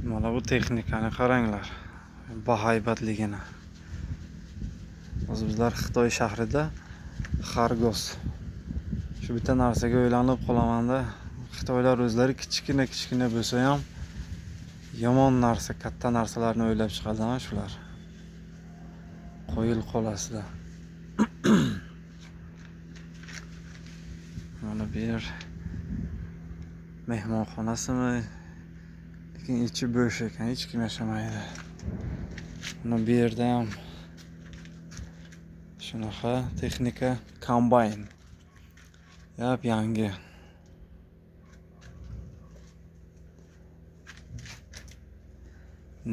Mana bu texnikani qaranglar. Bahaybatligini. Hozir bizlar Xitoy shahrida Xargos. Shu bitta narsaga o'ylanib qolaman-da. Xitoylar o'zlari kichkina bo'lsa ham yomon narsa, katta narsalarni o'ylab chiqadi-ha shular. Qo'yil qolasida. Mana bu yer mehmonxonasimi? Lekin ichi bo'sh ekan, hech kim yashamaydi. Mana bu yerda ham shunaqa texnika kombayn. Yangi.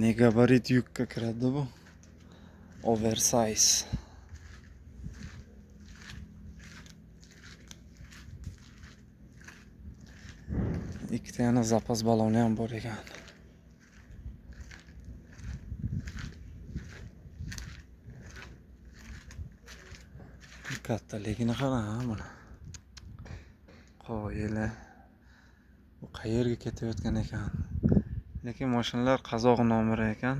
Negabarit yukka kiradi bu. Oversize. Ikkita yana zapas baloni ham bor ekan. Kattaligini qarang buni. Qo'yili. Bu qayerga ketayotgan ekan? Lekin mashinalar qozoq nomeri ekan.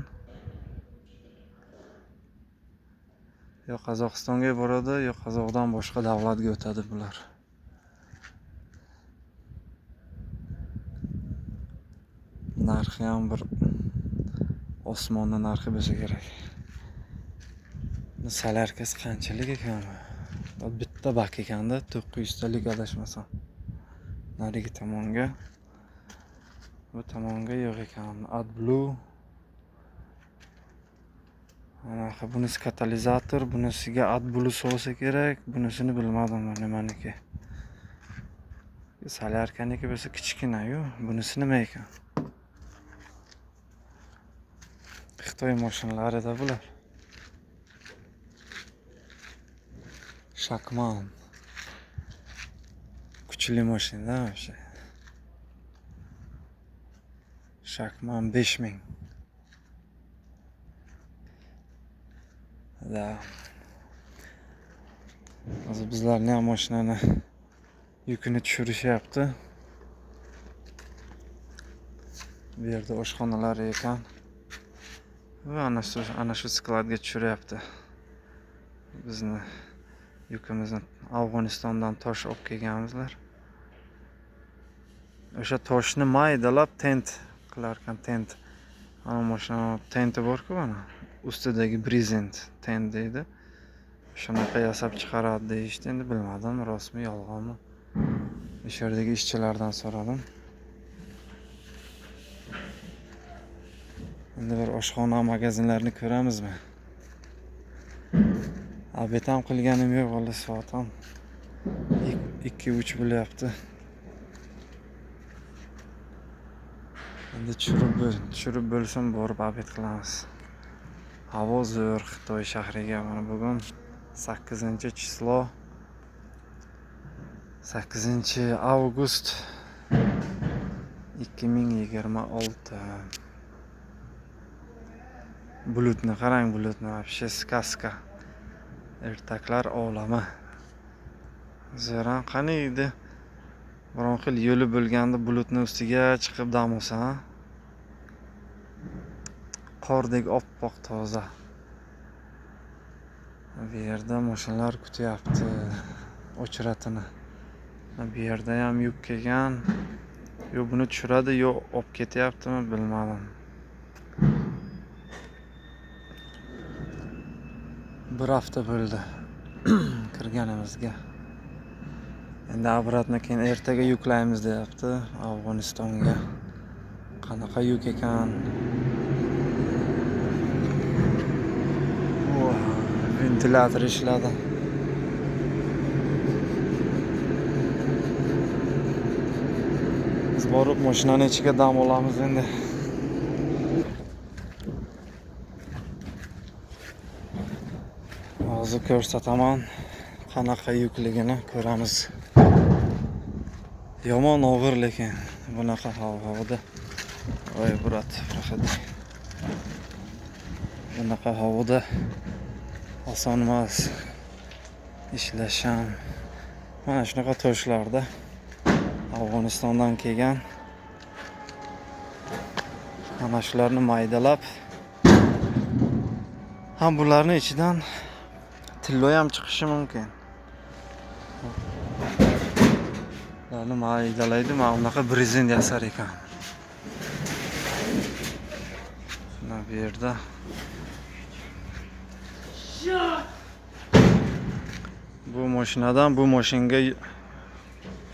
Yo Qozog'istonga boradi, yo Qozog'dan boshqa davlatga o'tadi bular. Narxi ham bir osmonning narxi bo'lsa kerak. Salarkasi qanchalik ekan? Bitta bak ekanda 900 talik adashmasam. Narigi tomonga. Bu tomonga yo'q ekan. AdBlue. Mana bunisi katalizator, bunisiga AdBlue solsa kerak. Bunisini bilmadim nimaniki. Salarkaniki bo'lsa kichkina-yu, bunisi nima ekan? Xitoy mashinlarida bular. Shakman. Kuchli mashina o'sha. Shakman 5000. Da. Hozir bizlarning ham mashinani yukini tushirishyapti. Bu yerda oshxonalar ekan. Va ana shu skladga tushiryapti. Bizni yukimizni Afg'onistondan tosh olib kelganmizlar. O'sha toshni maydalab tent qilar ekan, tent. Ana mashina tenti bor-ku mana. Ustidagi brezent tent deydi. Shunaqa yasab chiqaradi deyishdi. Endi bilmadim, rostmi, yolg'onmi. O'sha yerdagi ishchilardan so'radim. Endi bir oshxona, magazinlarni ko'ramizmi? Obed ham qilganim yo'q, hali soat ham 2-3 bo'lyapti. Endi tushirib bo'lsin, borib obed qilamiz. Havo zo'r Xitoy shahriga. Mana bugun 8-chislo 8-avgust 2026. Bulutni qarang, bulutni вообще сказка. Ertaklar olami. Zo'ran qani edi? Biron xil yo'li bo'lganda bulutning ustiga chiqib dam olsa, qordek oppoq toza. Bu yerda mashinalar kutyapti o'chiratini. Bu yerda ham yuk kelgan. Yo buni tushiradi, yo olib ketyaptimi bilmadim. Bir hafta bo'ldi kirganimizga. Endi obratni keyin ertaga yuklaymiz deyapti Afg'onistonga. Qanaqa yuk ekan? Ventilator ishladi. Biz borib mashinaning ichiga dam olamiz endi. Hozir ko'rsataman, qanaqa yukligini ko'ramiz. Yomon og'ir lekin bunaqa havoda. Voy brat, rahmat. Bunaqa havoda oson emas ishlash ham. Mana shunaqa toshlarda Afg'onistondan kelgan. Mana shularni maydalab, ham bularni ichidan tillo ham chiqishi mumkin. Ularni maydalaydi, mana bunaqa brezent yasar ekan. Mana bu yerda bu mashinadan bu mashinaga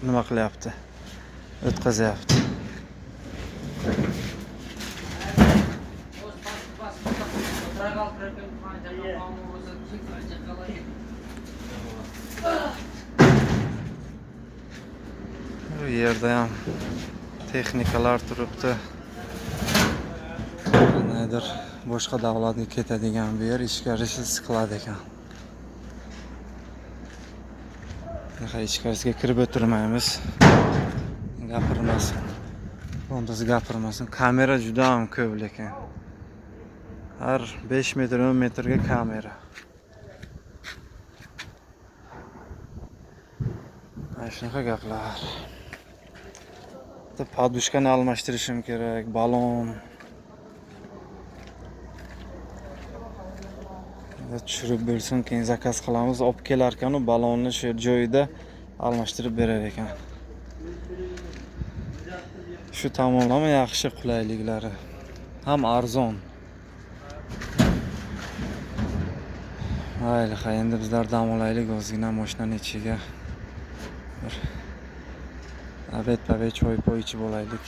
nima qilyapti? O'tkazyapti. Bu yerda ham texnikalar turibdi. Nedir? Boshqa davlatga ketadigan bu yer ichkarisiz qiladi ekan. Ichkarisiga kirib o'tirmaymiz. Gapirmasin. Qondas gapirmasin. Kamera juda ham ko'p lekin. Har 5 metr 10 metrga kamera. Mana shunaqa gaplar. Podushkani almashtirishim kerak, balon. Tushirib bersin, keyin zakaz qilamiz, olib kelar ekan, balonni shu joyida almashtirib berar ekan. Shu tomonlama yaxshi qulayliklari. Ham arzon. Mayli, endi bizlar dam olaylik, ozgina mashinaning ichiga. Bir obed choy ichib olaylik.